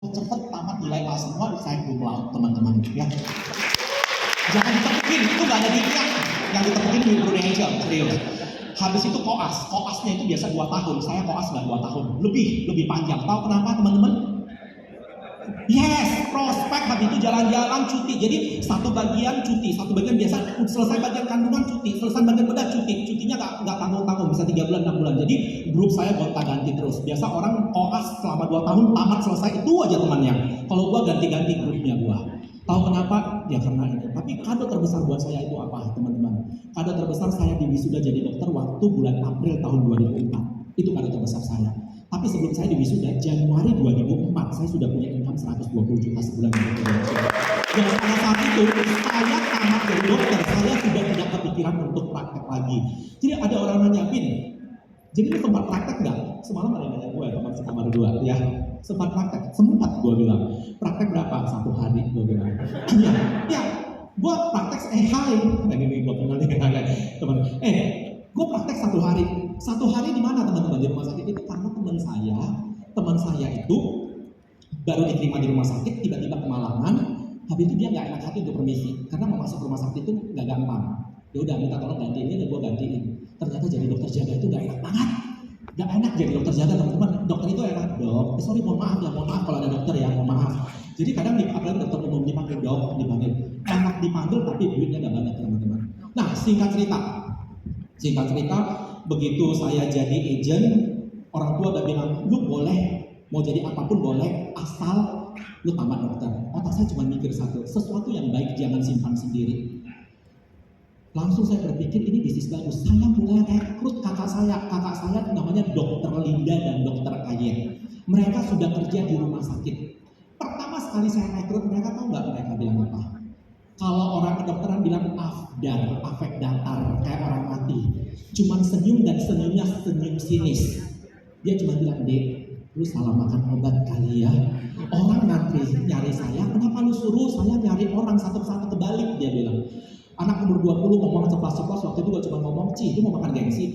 Cepet tamat nilai A semua, saya cum laude teman-teman ya. Jangan ditepukin, itu gak ada dikit. Yang ditepukin di Prudential, serius. Habis itu koasnya itu biasa 2 tahun, saya koas gak 2 tahun, lebih panjang. Tahu kenapa teman-teman? Yes, prospek habis itu jalan-jalan cuti. Jadi satu bagian cuti, satu bagian biasa selesai bagian kandungan cuti, selesai bagian bedah cuti. Cutinya nggak tanggung-tanggung, bisa 3 bulan, 6 bulan. Jadi grup saya gonta-ganti terus. Biasa orang koas selama 2 tahun tamat selesai itu aja temannya. Kalau gua ganti-ganti grupnya gua. Tahu kenapa? Ya karena ini. Tapi kado terbesar buat saya itu apa, teman-teman? Kado terbesar saya di wisuda jadi dokter waktu bulan April tahun 2004. Itu kado terbesar saya. Tapi sebelum saya di wisuda, Januari 2004, saya sudah punya income 120 juta sebulan. Dan pada saat itu, saya tamat jadi dokter, saya sudah tidak kepikiran untuk praktek lagi. Jadi ada orang nanya, Vin, jadi lu sempat praktek nggak? Semalam ada yang nanya gue, teman sekamar 2, ya. Sempat praktek? Sempat, gue bilang. Praktek berapa? 1 hari, gue bilang. Ya, gue praktek, hai. Nah ini gue kenal nih, teman. Gue praktek 1 hari. 1 hari di mana teman-teman? Di rumah sakit itu karena teman saya itu baru diterima di rumah sakit, tiba-tiba kemalangan. Habis itu dia nggak enak hati untuk permisi, karena mau masuk rumah sakit itu nggak gampang. Ya udah minta tolong gantiin ini dan gue gantiin. Ternyata jadi dokter jaga itu nggak enak banget. Nggak enak jadi dokter jaga teman-teman. Dokter itu enak dok. Sorry mohon maaf kalau ada dokter ya, mohon maaf. Jadi kadang apalagi dokter umum dipanggil dok, dipanggil enak dipanggil tapi duitnya nggak banyak teman-teman. Nah singkat cerita, begitu saya jadi agent, orang tua udah bilang, lu boleh, mau jadi apapun boleh, asal lu tamat dokter. Otak saya cuma mikir sesuatu yang baik jangan simpan sendiri. Langsung saya berpikir ini bisnis bagus. Saya mulai rekrut kakak saya namanya Dokter Linda dan Dokter Ayen. Mereka sudah kerja di rumah sakit. Pertama sekali saya rekrut, mereka tahu nggak mereka bilang apa? Kalau orang kedokteran bilang afek datar, kayak orang mati. Cuman senyum dan senyumnya senyum sinis. Dia cuma bilang, Dek, lu salah makan obat kali ya. Orang nyari saya, kenapa lu suruh saya nyari orang satu-satu kebalik, dia bilang. Anak umur 20 ngomong ceplas-ceplas, waktu itu gue cuma ngomong, Ci, lu mau makan gengsi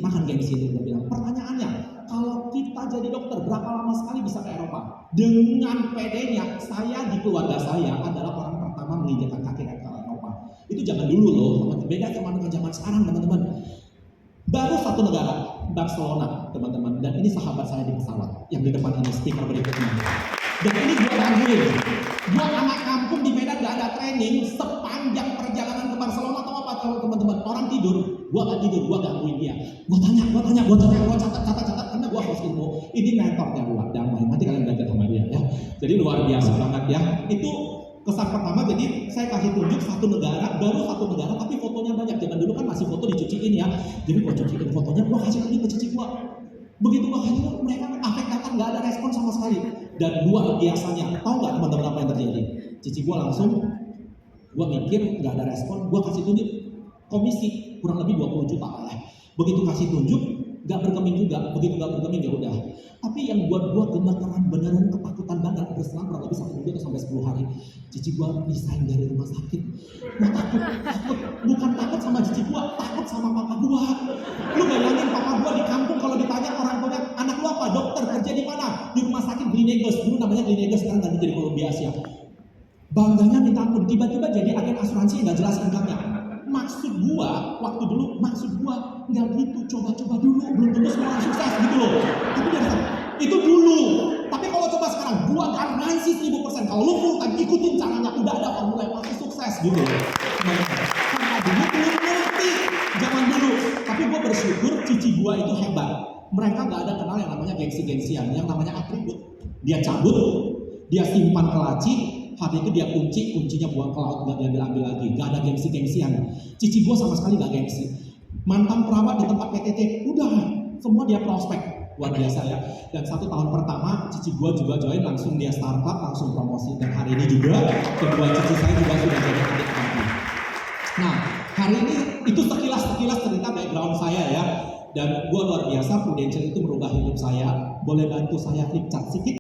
itu, dia bilang. Pertanyaannya, kalau kita jadi dokter, berapa lama sekali bisa ke Eropa? Dengan PD-nya, saya di keluarga saya adalah orang pertama menginjakkan kaki ke Eropa. Itu zaman dulu loh, beda sama dengan zaman sekarang teman-teman. Baru satu negara, Barcelona teman-teman, dan ini sahabat saya di pesawat yang di depan ini stiker berikutnya. Dan ini gue gangguin, gue anak kampung di Medan gak ada training, sepanjang perjalanan ke Barcelona atau apa teman-teman, orang tidur, gue gak tidur, gue gangguin dia. Gue tanya, gue catat karena gue harus ilmu. Ini mentornya gue, damai, nanti kalian belajar sama dia ya. Jadi luar biasa banget ya. Itu kesan pertama, jadi saya kasih tunjuk satu negara, tapi fotonya banyak. Zaman dulu kan masih foto dicuciin ya. Jadi gue cuciin fotonya, gue kasih tunjuk ke cici gue. Begitu gue kasih tunjuk, mereka afek nggak ada respon sama sekali. Dan luar biasanya, tahu nggak teman-teman apa yang terjadi? Cici gue langsung, gue mikir nggak ada respon, gue kasih tunjuk komisi kurang lebih 20 juta. Begitu kasih tunjuk, nggak bergeming juga. Begitu nggak bergeming ya udah. Tapi yang buat gue gemeteran beneran ketakutan banget, berselang kurang lebih 1 minggu atau sampai 10 hari. Cici gue resign dari rumah sakit. Gue takut, bukan takut sama cici gue, takut sama papa gue. Lu bayangin papa gue di kampung kalau ditanya orang tuanya, anak lu apa? Dokter, kerja di mana? Di rumah sakit Gleneagles, dulu namanya Gleneagles, sekarang ganti jadi Columbia Asia. Bangganya minta ampun, tiba-tiba jadi agen asuransi nggak jelas income-nya. Maksud gua nggak gitu, coba-coba dulu, belum tentu semua orang sukses gitu loh. Tapi dari itu dulu. Tapi kalau coba sekarang, gua garansi 1000%. Kalau lu full time ikutin caranya, udah ada formula yang pasti sukses gitu loh. Karena dulu belum ngerti zaman dulu. Tapi gua bersyukur cici gua itu hebat. Mereka nggak ada kenal yang namanya gengsi-gengsian, yang namanya atribut. Dia cabut, dia simpan ke laci. Habis itu dia kuncinya buang ke laut, gak diambil lagi, gak ada gengsi-gengsian. Cici gue sama sekali gak gengsi. Mantan perawat di tempat PTT, udah semua dia prospek, luar biasa ya. Dan 1 tahun pertama cici gue juga join, langsung dia startup, langsung promosi. Dan hari ini juga kedua cici saya juga sudah jadi adik kami. Nah hari ini itu sekilas cerita background saya ya. Dan gue luar biasa, Prudential itu merubah hidup saya, boleh bantu saya flip chart sedikit.